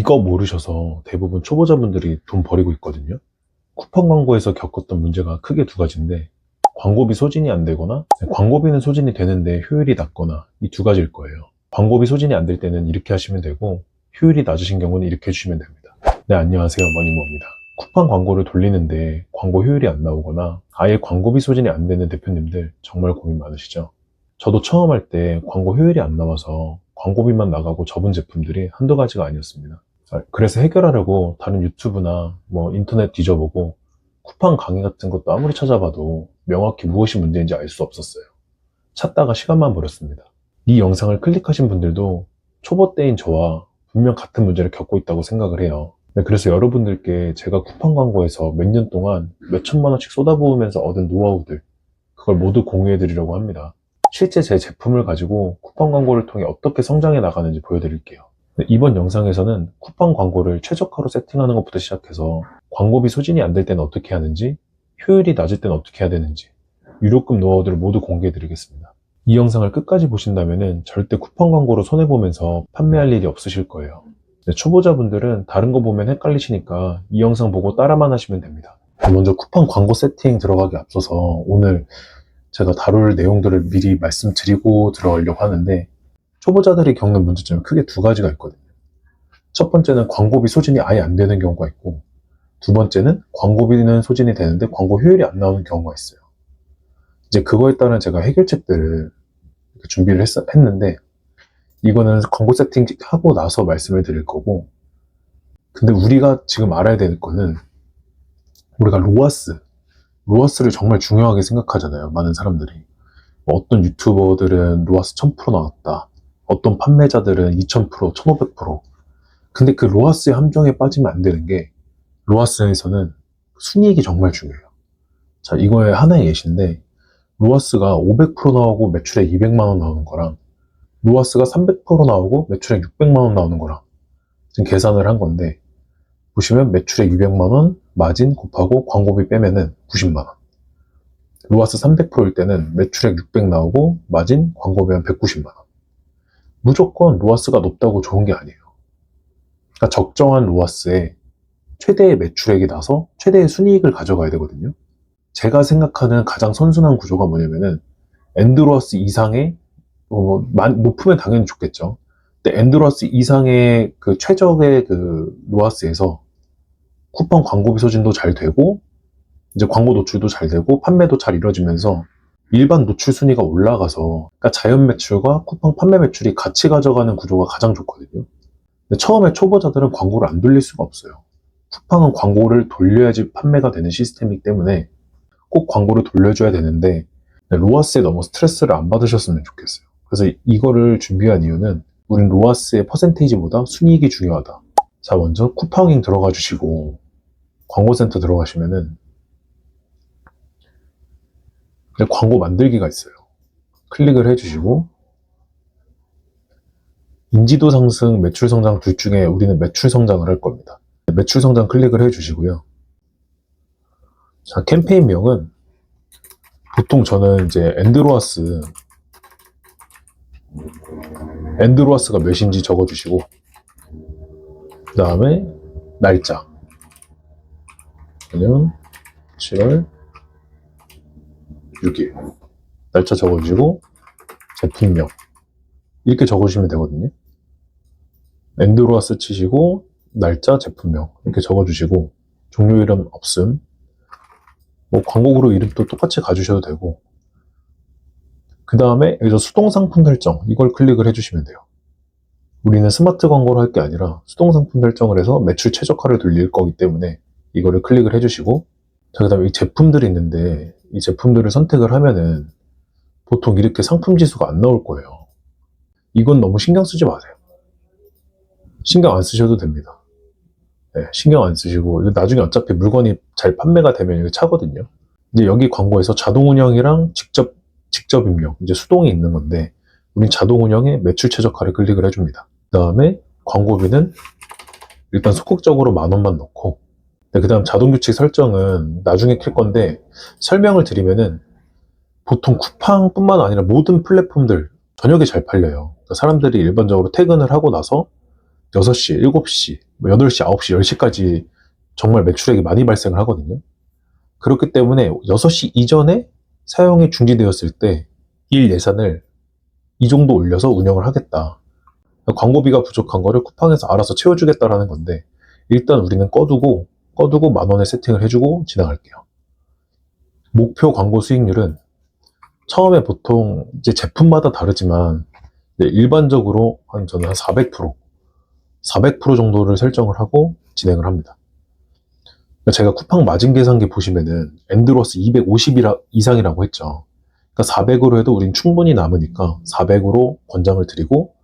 이거 모르셔서 대부분 초보자분들이 돈 버리고 있거든요. 쿠팡 광고에서 겪었던 문제가 크게 두 가지인데, 광고비 소진이 안 되거나 광고비는 소진이 되는데 효율이 낮거나, 이 두 가지일 거예요. 광고비 소진이 안 될 때는 이렇게 하시면 되고, 효율이 낮으신 경우는 이렇게 해주시면 됩니다. 네, 안녕하세요, 머니모입니다. 쿠팡 광고를 돌리는데 광고 효율이 안 나오거나 아예 광고비 소진이 안 되는 대표님들 정말 고민 많으시죠? 저도 처음 할 때 광고 효율이 안 나와서 광고비만 나가고 접은 제품들이 한두 가지가 아니었습니다. 그래서 해결하려고 다른 유튜브나 인터넷 뒤져보고 쿠팡 강의 같은 것도 아무리 찾아봐도 명확히 무엇이 문제인지 알 수 없었어요. 찾다가 시간만 버렸습니다. 이 영상을 클릭하신 분들도 초보 때인 저와 분명 같은 문제를 겪고 있다고 생각을 해요. 그래서 여러분들께 제가 쿠팡 광고에서 몇 년 동안 몇 천만 원씩 쏟아부으면서 얻은 노하우들, 그걸 모두 공유해 드리려고 합니다. 실제 제 제품을 가지고 쿠팡 광고를 통해 어떻게 성장해 나가는지 보여드릴게요. 이번 영상에서는 쿠팡 광고를 최적화로 세팅하는 것부터 시작해서 광고비 소진이 안 될 때는 어떻게 하는지, 효율이 낮을 때는 어떻게 해야 되는지, 유료급 노하우들을 모두 공개해 드리겠습니다. 이 영상을 끝까지 보신다면 절대 쿠팡 광고로 손해보면서 판매할 일이 없으실 거예요. 초보자분들은 다른 거 보면 헷갈리시니까 이 영상 보고 따라만 하시면 됩니다. 먼저 쿠팡 광고 세팅 들어가기 앞서서 오늘 제가 다룰 내용들을 미리 말씀드리고 들어가려고 하는데, 초보자들이 겪는 문제점은 크게 두 가지가 있거든요. 첫 번째는 광고비 소진이 아예 안 되는 경우가 있고, 두 번째는 광고비는 소진이 되는데 광고 효율이 안 나오는 경우가 있어요. 이제 그거에 따른 제가 해결책들을 준비를 했는데, 이거는 광고 세팅하고 나서 말씀을 드릴 거고, 근데 우리가 지금 알아야 될 거는, 우리가 로아스를 정말 중요하게 생각하잖아요, 많은 사람들이. 어떤 유튜버들은 로아스 1000% 나왔다, 어떤 판매자들은 2000%, 1500%. 근데 그 로아스의 함정에 빠지면 안 되는 게, 로아스에서는 순이익이 정말 중요해요. 자, 이거의 하나의 예시인데, 로아스가 500% 나오고 매출에 200만 원 나오는 거랑, 로아스가 300% 나오고 매출에 600만 원 나오는 거랑 지금 계산을 한 건데, 보시면 매출에 200만 원 마진 곱하고 광고비 빼면은 90만 원. 로아스 300%일 때는 매출액 600 나오고 마진 광고비면 190만 원. 무조건 로아스가 높다고 좋은 게 아니에요. 그러니까 적정한 로아스에 최대의 매출액이 나서 최대의 순이익을 가져가야 되거든요. 제가 생각하는 가장 선순환 구조가 뭐냐면은, 엔드로아스 이상의 높으면 당연히 좋겠죠. 근데 엔드로아스 이상의 그 최적의 그 로아스에서 쿠팡 광고비 소진도 잘 되고, 이제 광고 노출도 잘 되고, 판매도 잘 이루어지면서 일반 노출 순위가 올라가서, 그러니까 자연 매출과 쿠팡 판매 매출이 같이 가져가는 구조가 가장 좋거든요. 근데 처음에 초보자들은 광고를 안 돌릴 수가 없어요. 쿠팡은 광고를 돌려야지 판매가 되는 시스템이기 때문에 꼭 광고를 돌려줘야 되는데, 로아스에 너무 스트레스를 안 받으셨으면 좋겠어요. 그래서 이거를 준비한 이유는, 우린 로아스의 퍼센테이지보다 순이익이 중요하다. 자, 먼저 쿠팡잉 들어가 주시고 광고센터 들어가시면은 광고 만들기가 있어요. 클릭을 해주시고, 인지도 상승, 매출 성장 둘 중에 우리는 매출 성장을 할 겁니다. 매출 성장 클릭을 해주시고요. 자, 캠페인명은 보통 저는 이제 엔드로아스가 몇인지 적어주시고, 그 다음에 날짜, 그냥 7월 6일 날짜 적어주시고, 제품명 이렇게 적어주시면 되거든요. 엔드로아스 치시고 날짜, 제품명 이렇게 적어주시고, 종료 이름 없음, 광고그룹 이름도 똑같이 가주셔도 되고, 그 다음에 여기서 수동 상품 설정, 이걸 클릭을 해주시면 돼요. 우리는 스마트 광고를 할 게 아니라 수동 상품 설정을 해서 매출 최적화를 돌릴 거기 때문에 이거를 클릭을 해주시고, 자, 그 다음에 이 제품들이 있는데, 이 제품들을 선택을 하면은 보통 이렇게 상품 지수가 안 나올 거예요. 이건 너무 신경 쓰지 마세요. 신경 안 쓰셔도 됩니다. 네, 신경 안 쓰시고, 이거 나중에 어차피 물건이 잘 판매가 되면 이거 차거든요. 이제 여기 광고에서 자동 운영이랑 직접 입력, 이제 수동이 있는 건데, 우린 자동 운영에 매출 최적화를 클릭을 해줍니다. 그 다음에 광고비는 일단 소극적으로 10,000원만 넣고, 그 다음 자동 규칙 설정은 나중에 킬 건데, 설명을 드리면은 보통 쿠팡뿐만 아니라 모든 플랫폼들 저녁에 잘 팔려요. 그러니까 사람들이 일반적으로 퇴근을 하고 나서 6시, 7시, 8시, 9시, 10시까지 정말 매출액이 많이 발생을 하거든요. 그렇기 때문에 6시 이전에 사용이 중지되었을 때 일 예산을 이 정도 올려서 운영을 하겠다. 광고비가 부족한 거를 쿠팡에서 알아서 채워주겠다라는 건데, 일단 우리는 꺼두고 10,000원에 세팅을 해주고 지나갈게요. 목표 광고 수익률은 처음에 보통 이제 제품마다 다르지만 일반적으로 저는 한 400% 정도를 설정을 하고 진행을 합니다. 제가 쿠팡 마진 계산기 보시면은 엔드로스 250 이상이라고 했죠. 그러니까 400으로 해도 우린 충분히 남으니까 400으로 권장을 드리고,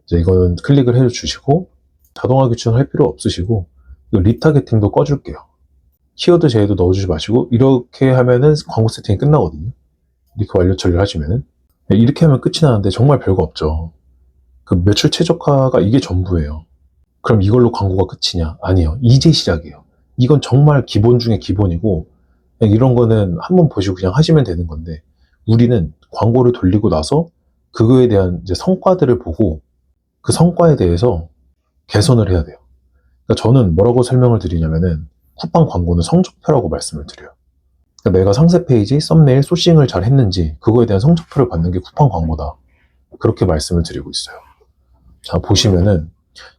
이제 이거는 클릭을 해주시고 자동화 규칙을 할 필요 없으시고, 이거 리타겟팅도 꺼줄게요. 키워드 제외도 넣어주지 마시고, 이렇게 하면은 광고 세팅이 끝나거든요. 이렇게 완료 처리를 하시면은. 이렇게 하면 끝이 나는데 정말 별거 없죠. 그 매출 최적화가 이게 전부예요. 그럼 이걸로 광고가 끝이냐? 아니요. 이제 시작이에요. 이건 정말 기본 중에 기본이고, 그냥 이런 거는 한번 보시고 그냥 하시면 되는 건데, 우리는 광고를 돌리고 나서 그거에 대한 이제 성과들을 보고 그 성과에 대해서 개선을 해야 돼요. 그러니까 저는 뭐라고 설명을 드리냐면은, 쿠팡 광고는 성적표라고 말씀을 드려요. 그러니까 내가 상세 페이지, 썸네일, 소싱을 잘 했는지 그거에 대한 성적표를 받는 게 쿠팡 광고다. 그렇게 말씀을 드리고 있어요. 자, 보시면은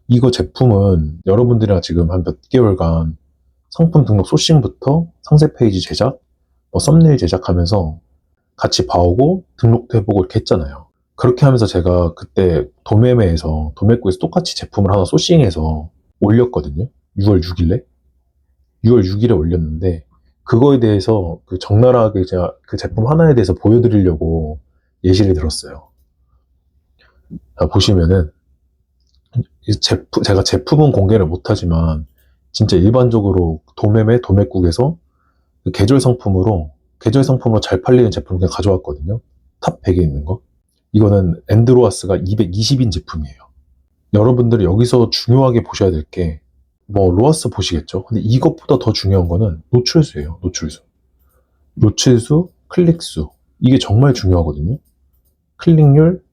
이거 제품은 여러분들이랑 지금 한 몇 개월간 상품 등록 소싱부터 상세 페이지 제작, 썸네일 제작하면서 같이 봐오고 등록도 해보고 이렇게 했잖아요. 그렇게 하면서 제가 그때 도매매에서, 도매구에서 똑같이 제품을 하나 소싱해서 올렸거든요. 6월 6일에. 6월 6일에 올렸는데, 그거에 대해서 그 적나라하게 제가 그 제품 하나에 대해서 보여드리려고 예시를 들었어요. 자, 보시면은 제가 제품은 공개를 못하지만 진짜 일반적으로 도매국에서 그 계절 상품으로 잘 팔리는 제품을 그냥 가져왔거든요. 탑 100에 있는 거. 이거는 엔드로아스가 220인 제품이에요. 여러분들이 여기서 중요하게 보셔야 될 게, 로아스 보시겠죠? 근데 이것보다 더 중요한 거는 노출수예요. 노출수, 클릭수. 이게 정말 중요하거든요. 클릭률,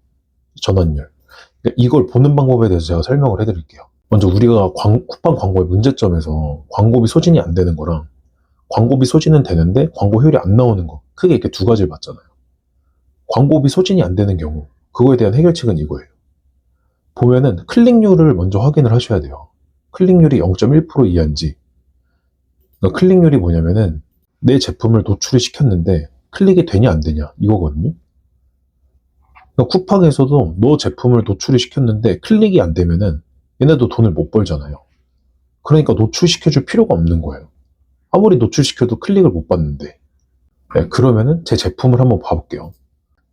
전환율. 그러니까 이걸 보는 방법에 대해서 제가 설명을 해드릴게요. 먼저 우리가 쿠팡 광고의 문제점에서 광고비 소진이 안 되는 거랑 광고비 소진은 되는데 광고 효율이 안 나오는 거, 크게 이렇게 두 가지를 봤잖아요. 광고비 소진이 안 되는 경우, 그거에 대한 해결책은 이거예요. 보면은 클릭률을 먼저 확인을 하셔야 돼요. 클릭률이 0.1% 이하인지. 그러니까 클릭률이 뭐냐면은 내 제품을 노출을 시켰는데 클릭이 되냐 안 되냐 이거거든요. 그러니까 쿠팡에서도 너 제품을 노출을 시켰는데 클릭이 안 되면은 얘네도 돈을 못 벌잖아요. 그러니까 노출시켜줄 필요가 없는 거예요. 아무리 노출시켜도 클릭을 못 받는데. 네, 그러면은 제 제품을 한번 봐볼게요.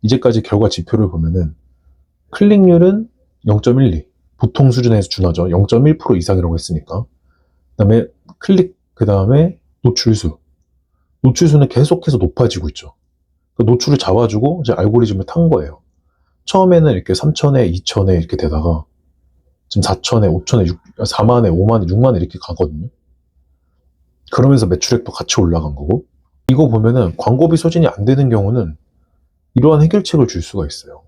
이제까지 결과 지표를 보면은 클릭률은 0.12, 보통 수준에서 준하죠. 0.1% 이상이라고 했으니까. 그 다음에 노출수는 계속해서 높아지고 있죠. 그 노출을 잡아주고 이제 알고리즘을 탄 거예요. 처음에는 이렇게 3,000에 2,000에 이렇게 되다가 지금 4,000에 5,000에 4만에 5만에 6만에 이렇게 가거든요. 그러면서 매출액도 같이 올라간 거고, 이거 보면은 광고비 소진이 안 되는 경우는 이러한 해결책을 줄 수가 있어요.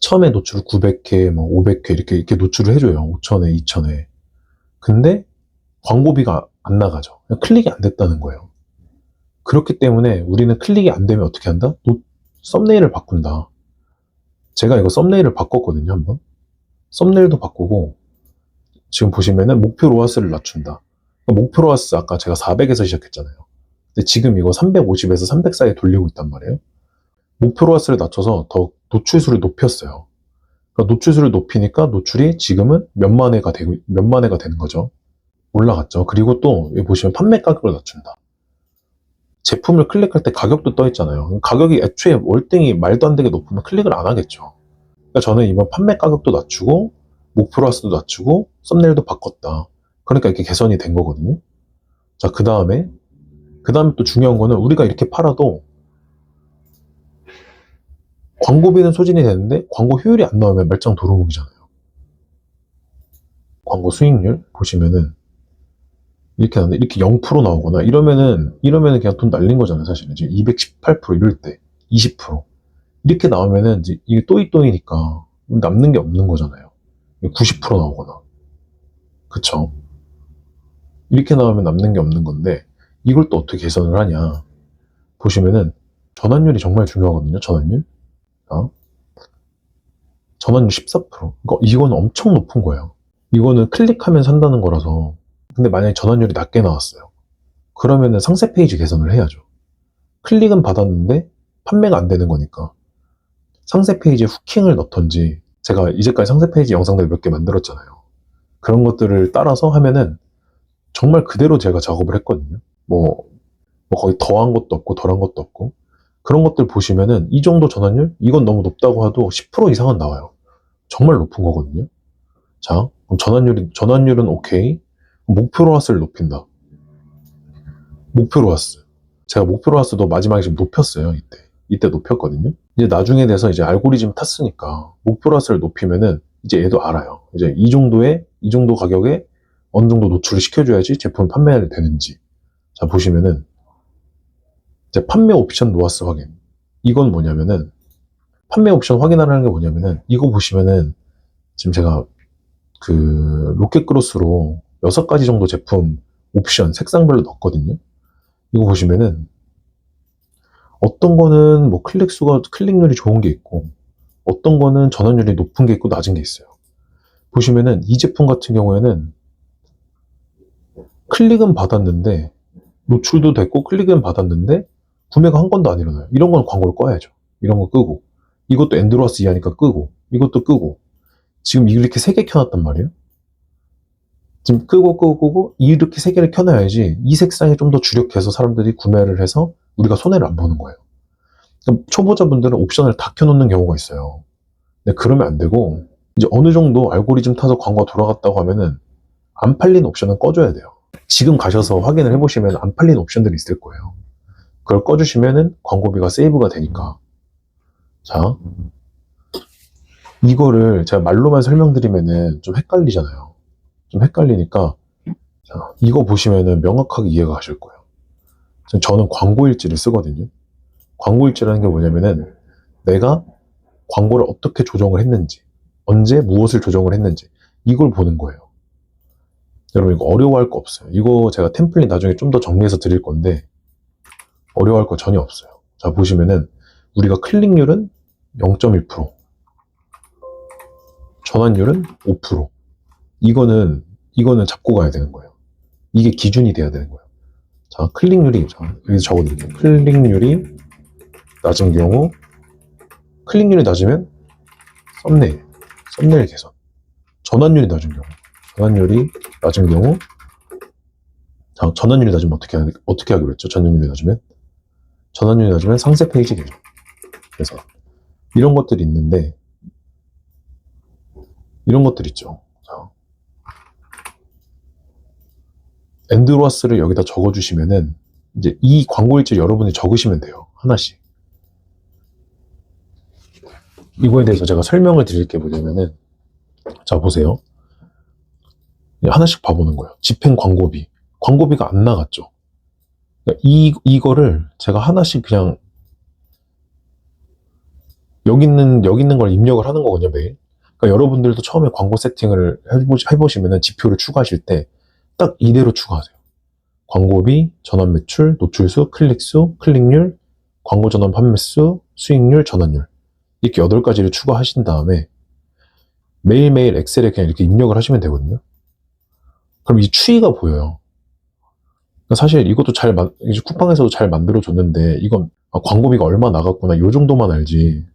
처음에 노출을 900회, 500회 이렇게 노출을 해줘요. 5,000회, 2,000회. 근데 광고비가 안 나가죠. 클릭이 안 됐다는 거예요. 그렇기 때문에 우리는 클릭이 안 되면 어떻게 한다? 썸네일을 바꾼다. 제가 이거 썸네일을 바꿨거든요, 한번. 썸네일도 바꾸고, 지금 보시면은 목표 로아스를 낮춘다. 목표 로아스 아까 제가 400에서 시작했잖아요. 근데 지금 이거 350에서 300 사이에 돌리고 있단 말이에요. 목표 로아스를 낮춰서 더 노출수를 높였어요. 그러니까 노출수를 높이니까 노출이 지금은 몇만 회가 되는 거죠. 올라갔죠. 그리고 또 여기 보시면 판매 가격을 낮춘다. 제품을 클릭할 때 가격도 떠 있잖아요. 가격이 애초에 월등히 말도 안 되게 높으면 클릭을 안 하겠죠. 그러니까 저는 이번 판매 가격도 낮추고 목표 로아스도 낮추고 썸네일도 바꿨다. 그러니까 이렇게 개선이 된 거거든요. 자, 그 다음에 또 중요한 거는 우리가 이렇게 팔아도 광고비는 소진이 되는데 광고 효율이 안 나오면 말짱 도루묵이잖아요. 광고 수익률 보시면은 이렇게 나오는데 이렇게 0% 나오거나 이러면은 그냥 돈 날린 거잖아요. 사실은 지금 218% 이럴 때 20% 이렇게 나오면은 이제 이게 또이또이니까 남는 게 없는 거잖아요. 90% 나오거나. 그쵸? 이렇게 나오면 남는 게 없는 건데, 이걸 또 어떻게 개선을 하냐. 보시면은, 전환율이 정말 중요하거든요, 전환율. 어? 전환율 14%. 이건 엄청 높은 거예요. 이거는 클릭하면 산다는 거라서. 근데 만약에 전환율이 낮게 나왔어요. 그러면은 상세 페이지 개선을 해야죠. 클릭은 받았는데 판매가 안 되는 거니까 상세 페이지에 후킹을 넣던지, 제가 이제까지 상세 페이지 영상들 몇 개 만들었잖아요. 그런 것들을 따라서 하면은 정말 그대로 제가 작업을 했거든요. 거의 더한 것도 없고 덜한 것도 없고, 그런 것들 보시면은 이 정도 전환율? 이건 너무 높다고 해도 10% 이상은 나와요. 정말 높은 거거든요. 자, 그럼 전환율은 오케이. 목표 로하스를 높인다. 목표 로하스. 제가 목표 로하스도 마지막에 좀 높였어요, 이때 높였거든요. 이제 나중에 돼서 이제 알고리즘 탔으니까 목표 로하스를 높이면은 이제 얘도 알아요. 이제 이 정도 가격에 어느 정도 노출을 시켜줘야지 제품이 판매가 되는지. 자, 보시면은 이제 판매 옵션 로하스 확인. 이건 뭐냐면은, 판매 옵션 확인하라는 게 뭐냐면은, 이거 보시면은 지금 제가 그 로켓크로스로 6가지 정도 제품 옵션 색상별로 넣었거든요. 이거 보시면은 어떤 거는 뭐 클릭률이 좋은 게 있고, 어떤 거는 전환율이 높은 게 있고 낮은 게 있어요. 보시면은 이 제품 같은 경우에는 클릭은 받았는데, 노출도 됐고 클릭은 받았는데 구매가 한 건도 안 일어나요. 이런 건 광고를 꺼야죠. 이런 거 끄고, 이것도 엔드로와스 이하니까 끄고, 이것도 끄고. 지금 이렇게 3개 켜놨단 말이에요. 지금 끄고 이렇게 3개를 켜놔야지 이 색상이 좀 더 주력해서 사람들이 구매를 해서 우리가 손해를 안 보는 거예요. 그럼 초보자분들은 옵션을 다 켜놓는 경우가 있어요. 근데 그러면 안 되고, 이제 어느 정도 알고리즘 타서 광고가 돌아갔다고 하면은 안 팔린 옵션은 꺼줘야 돼요. 지금 가셔서 확인을 해보시면 안 팔린 옵션들이 있을 거예요. 그걸 꺼주시면은 광고비가 세이브가 되니까. 자, 이거를 제가 말로만 설명드리면은 좀 헷갈리잖아요. 좀 헷갈리니까, 자, 이거 보시면은 명확하게 이해가 가실 거예요. 저는 광고일지를 쓰거든요. 광고일지라는 게 뭐냐면은 내가 광고를 어떻게 조정을 했는지, 언제 무엇을 조정을 했는지, 이걸 보는 거예요. 여러분, 이거 어려워할 거 없어요. 이거 제가 템플릿 나중에 좀 더 정리해서 드릴 건데 어려워할 거 전혀 없어요. 자, 보시면은 우리가 클릭률은 0.1%, 전환율은 5%. 이거는 잡고 가야 되는 거예요. 이게 기준이 돼야 되는 거예요. 자, 클릭률이, 자, 여기 적어드릴게요. 클릭률이 낮은 경우, 클릭률이 낮으면 썸네일 개선. 전환율이 낮은 경우, 자, 전환율이 낮으면 어떻게 하기로 했죠? 전환율이 낮으면 상세 페이지 개선. 그래서 이런 것들이 있는데, 이런 것들 있죠. 자, 엔드로와스를 여기다 적어주시면은 이제 이 광고일지 여러분이 적으시면 돼요. 하나씩. 이거에 대해서 제가 설명을 드릴 게 뭐냐면은, 자, 보세요. 하나씩 봐보는 거예요. 집행 광고비가 안 나갔죠. 그러니까 이거를 제가 하나씩 그냥 여기 있는 걸 입력을 하는 거거든요, 매일. 그러니까 여러분들도 처음에 광고 세팅을 해보시면은 지표를 추가하실 때 딱 이대로 추가하세요. 광고비, 전환 매출, 노출수, 클릭수, 클릭률, 광고 전환 판매수, 수익률, 전환율. 이렇게 8가지를 추가하신 다음에 매일매일 엑셀에 그냥 이렇게 입력을 하시면 되거든요. 그럼 이 추이가 보여요. 그러니까 사실 이것도 이제 쿠팡에서도 잘 만들어줬는데, 이건 광고비가 얼마 나갔구나, 요 정도만 알지.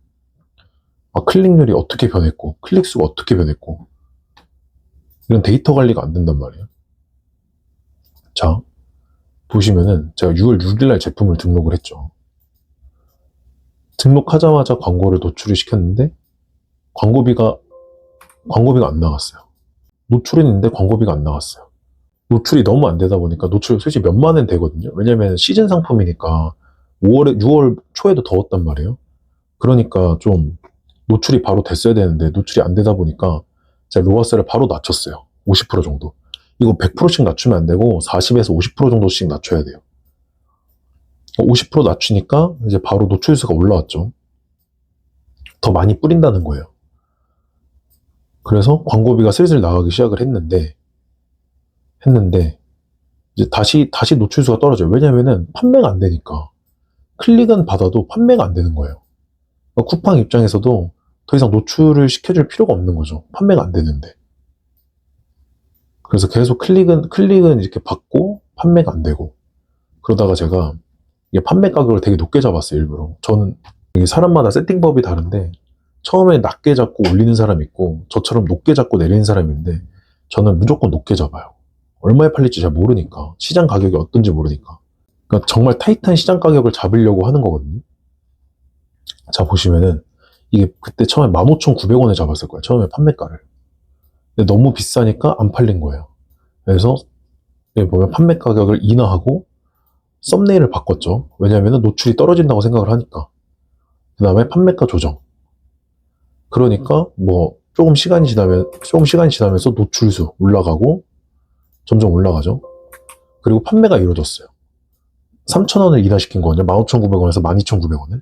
클릭률이 어떻게 변했고, 클릭수가 어떻게 변했고, 이런 데이터 관리가 안 된단 말이에요. 자, 보시면은 제가 6월 6일날 제품을 등록을 했죠. 등록하자마자 광고를 노출을 시켰는데 광고비가 안 나갔어요. 노출은 있는데 광고비가 안 나갔어요. 노출이 너무 안 되다 보니까, 노출 솔직히 몇만 원 되거든요. 왜냐면 시즌 상품이니까 6월 초에도 더웠단 말이에요. 그러니까 좀 노출이 바로 됐어야 되는데 노출이 안 되다 보니까 제가 로아스를 바로 낮췄어요. 50% 정도. 이거 100%씩 낮추면 안 되고 40에서 50% 정도씩 낮춰야 돼요. 50% 낮추니까 이제 바로 노출수가 올라왔죠. 더 많이 뿌린다는 거예요. 그래서 광고비가 슬슬 나가기 시작을 했는데, 이제 다시 노출수가 떨어져요. 왜냐면은 판매가 안 되니까. 클릭은 받아도 판매가 안 되는 거예요. 그러니까 쿠팡 입장에서도 더 이상 노출을 시켜줄 필요가 없는 거죠. 판매가 안 되는데. 그래서 계속 클릭은 이렇게 받고 판매가 안 되고. 그러다가 제가 이게 판매 가격을 되게 높게 잡았어요, 일부러. 저는 이게 사람마다 세팅법이 다른데, 처음에 낮게 잡고 올리는 사람이 있고, 저처럼 높게 잡고 내리는 사람이 있는데, 저는 무조건 높게 잡아요. 얼마에 팔릴지 잘 모르니까. 시장 가격이 어떤지 모르니까. 그러니까 정말 타이트한 시장 가격을 잡으려고 하는 거거든요. 자, 보시면은, 이게 그때 처음에 15,900원에 잡았을 거예요. 처음에 판매가를. 근데 너무 비싸니까 안 팔린 거예요. 그래서, 여기 보면 판매 가격을 인하하고, 썸네일을 바꿨죠. 왜냐면은 노출이 떨어진다고 생각을 하니까. 그 다음에 판매가 조정. 그러니까, 조금 시간이 지나면서 노출수 올라가고, 점점 올라가죠. 그리고 판매가 이루어졌어요. 3,000원을 인하시킨 거거든요. 15,900원에서 12,900원을.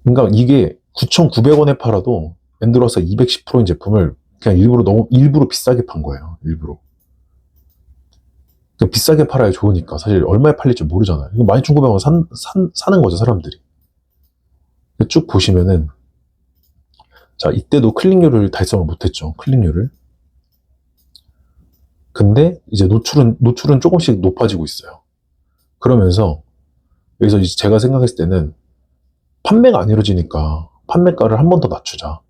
그러니까 이게 9,900원에 팔아도 엔드로스가 210%인 제품을 그냥 일부러 비싸게 판 거예요. 일부러. 그러니까 비싸게 팔아야 좋으니까 사실 얼마에 팔릴지 모르잖아요. 이거 12,900원 사는 거죠, 사람들이. 쭉 보시면은, 자, 이때도 클릭률을 달성을 못했죠. 클릭률을. 근데 이제 노출은 조금씩 높아지고 있어요. 그러면서 여기서 이제 제가 생각했을 때는 판매가 안 이루어지니까 판매가를 한 번 더 낮추자.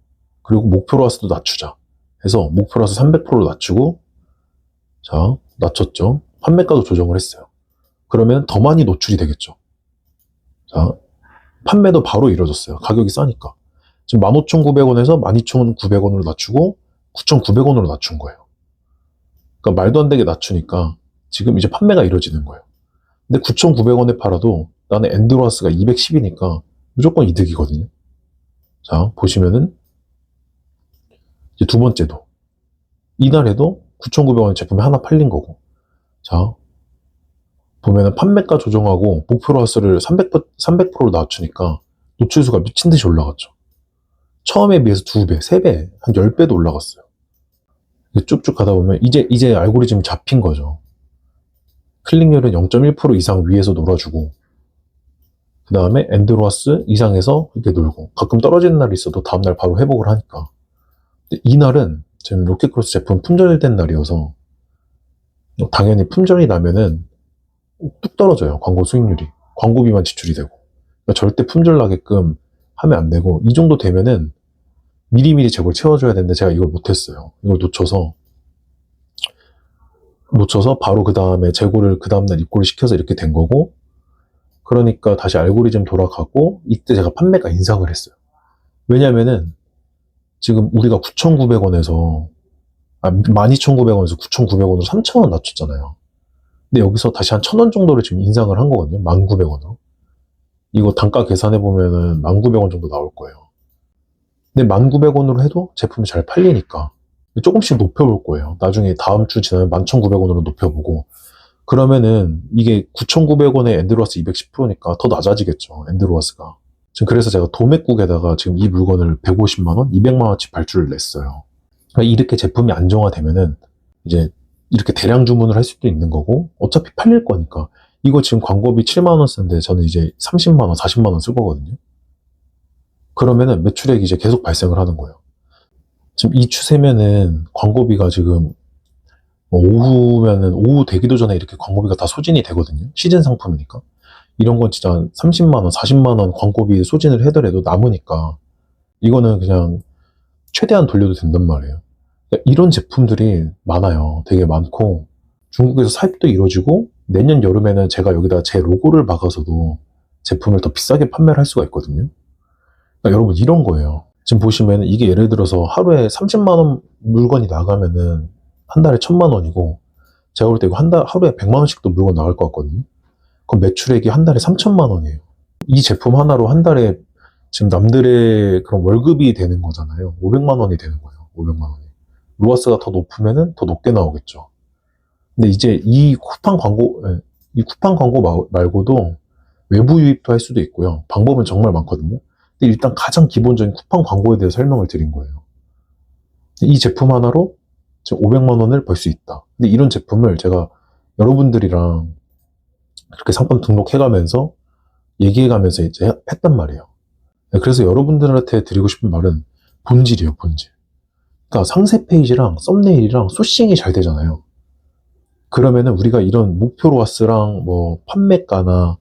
그리고 목표로하스도 낮추자. 해서 목표로하스 300%로 낮추고, 자, 낮췄죠. 판매가도 조정을 했어요. 그러면 더 많이 노출이 되겠죠. 자, 판매도 바로 이루어졌어요. 가격이 싸니까. 지금 15,900원에서 12,900원으로 낮추고 9,900원으로 낮춘 거예요. 그러니까 말도 안 되게 낮추니까 지금 이제 판매가 이루어지는 거예요. 근데 9,900원에 팔아도 나는 엔드로아스가 210이니까 무조건 이득이거든요. 자, 보시면은 이제 두 번째도 이날에도 9,900원 제품이 하나 팔린 거고. 자, 보면은 판매가 조정하고 목표로하스를 300%로 낮추니까 노출수가 미친 듯이 올라갔죠. 처음에 비해서 2배, 3배, 한 10배도 올라갔어요. 쭉쭉 가다 보면 이제 알고리즘이 잡힌 거죠. 클릭률은 0.1% 이상 위에서 놀아주고, 그 다음에 엔드로아스 이상에서 이렇게 놀고, 가끔 떨어지는 날이 있어도 다음날 바로 회복을 하니까. 근데 이날은 지금 로켓크로스 제품 품절된 날이어서 당연히 품절이 나면은 뚝 떨어져요. 광고 수익률이. 광고비만 지출이 되고. 그러니까 절대 품절 나게끔 하면 안 되고, 이 정도 되면은 미리미리 재고를 채워줘야 되는데 제가 이걸 못했어요. 이걸 놓쳐서 바로 그 다음에 재고를 그 다음날 입고를 시켜서 이렇게 된 거고, 그러니까 다시 알고리즘 돌아가고, 이때 제가 판매가 인상을 했어요. 왜냐면은 지금 우리가 9,900원에서 12,900원에서 9,900원으로 3,000원 낮췄잖아요. 근데 여기서 다시 한 1,000원 정도를 지금 인상을 한 거거든요. 19,000원으로. 이거 단가 계산해 보면은 19,000원 정도 나올 거예요. 근데 19,000원으로 해도 제품이 잘 팔리니까 조금씩 높여볼 거예요. 나중에 다음 주 지나면 11,900원으로 높여보고, 그러면은 이게 9,900원에 엔드로아스 210%니까 더 낮아지겠죠, 엔드로아스가. 지금 그래서 제가 도매국에다가 지금 이 물건을 150만원, 200만원치 발주를 냈어요. 그러니까 이렇게 제품이 안정화되면은 이제 이렇게 대량 주문을 할 수도 있는 거고, 어차피 팔릴 거니까. 이거 지금 광고비 7만원 쓰는데 저는 이제 30만원, 40만원 쓸 거거든요. 그러면은 매출액이 이제 계속 발생을 하는 거예요. 지금 이 추세면은 광고비가 지금 오후 되기도 전에 이렇게 광고비가 다 소진이 되거든요. 시즌 상품이니까. 이런 건 진짜 30만원, 40만원 광고비 소진을 해더라도 남으니까 이거는 그냥 최대한 돌려도 된단 말이에요. 그러니까 이런 제품들이 많아요. 되게 많고, 중국에서 사입도 이루어지고, 내년 여름에는 제가 여기다 제 로고를 박아서도 제품을 더 비싸게 판매를 할 수가 있거든요. 그러니까 여러분, 이런 거예요. 지금 보시면 이게 예를 들어서 하루에 30만원 물건이 나가면은 한 달에 1,000만원이고, 제가 볼 때 이거 하루에 100만원씩도 물건 나갈 것 같거든요. 그럼 매출액이 한 달에 3,000만원이에요. 이 제품 하나로 한 달에 지금 남들의 그런 월급이 되는 거잖아요. 500만원이 되는 거예요. 500만원이. 로아스가 더 높으면은 더 높게 나오겠죠. 근데 이제 이 쿠팡 광고 말고도 외부 유입도 할 수도 있고요. 방법은 정말 많거든요. 근데 일단 가장 기본적인 쿠팡 광고에 대해 설명을 드린 거예요. 이 제품 하나로 지금 500만 원을 벌 수 있다. 근데 이런 제품을 제가 여러분들이랑 그렇게 상품 등록해가면서 얘기해가면서 이제 했단 말이에요. 그래서 여러분들한테 드리고 싶은 말은 본질이에요, 본질. 그러니까 상세 페이지랑 썸네일이랑 소싱이 잘 되잖아요. 그러면은 우리가 이런 목표 로아스랑 뭐 판매가나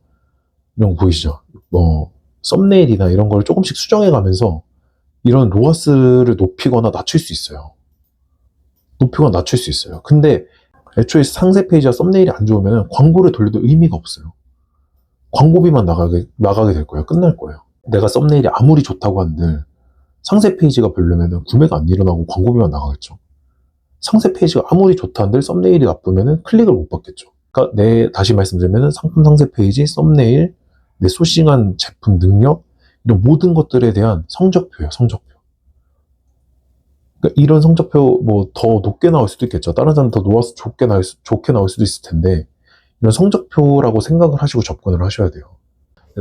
이런 거 보이시죠? 뭐 썸네일이나 이런 걸 조금씩 수정해 가면서 이런 로아스를 높이거나 낮출 수 있어요. 높이거나 낮출 수 있어요. 근데 애초에 상세 페이지와 썸네일이 안 좋으면 광고를 돌려도 의미가 없어요. 광고비만 나가게 될 거예요. 끝날 거예요. 내가 썸네일이 아무리 좋다고 한들 상세 페이지가 별로면 구매가 안 일어나고 광고비만 나가겠죠. 상세 페이지가 아무리 좋다 한들 썸네일이 나쁘면 클릭을 못 받겠죠. 그러니까 다시 말씀드리면 상품 상세 페이지, 썸네일, 내 소싱한 제품 능력, 이런 모든 것들에 대한 성적표예요, 성적표. 그러니까 이런 성적표 뭐 더 높게 나올 수도 있겠죠. 다른 사람 더 놓아서 좋게 나올 수도 있을 텐데, 이런 성적표라고 생각을 하시고 접근을 하셔야 돼요.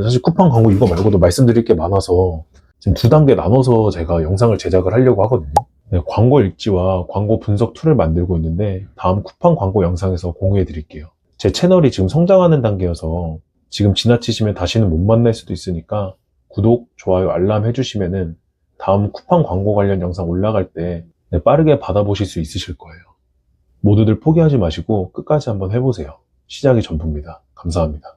사실 쿠팡 광고 이거 말고도 말씀드릴 게 많아서 지금 두 단계 나눠서 제가 영상을 제작을 하려고 하거든요. 네, 광고 일지와 광고 분석 툴을 만들고 있는데 다음 쿠팡 광고 영상에서 공유해 드릴게요. 제 채널이 지금 성장하는 단계여서 지금 지나치시면 다시는 못 만날 수도 있으니까 구독, 좋아요, 알람 해주시면은 다음 쿠팡 광고 관련 영상 올라갈 때 빠르게 받아보실 수 있으실 거예요. 모두들 포기하지 마시고 끝까지 한번 해보세요. 시작이 전부입니다. 감사합니다.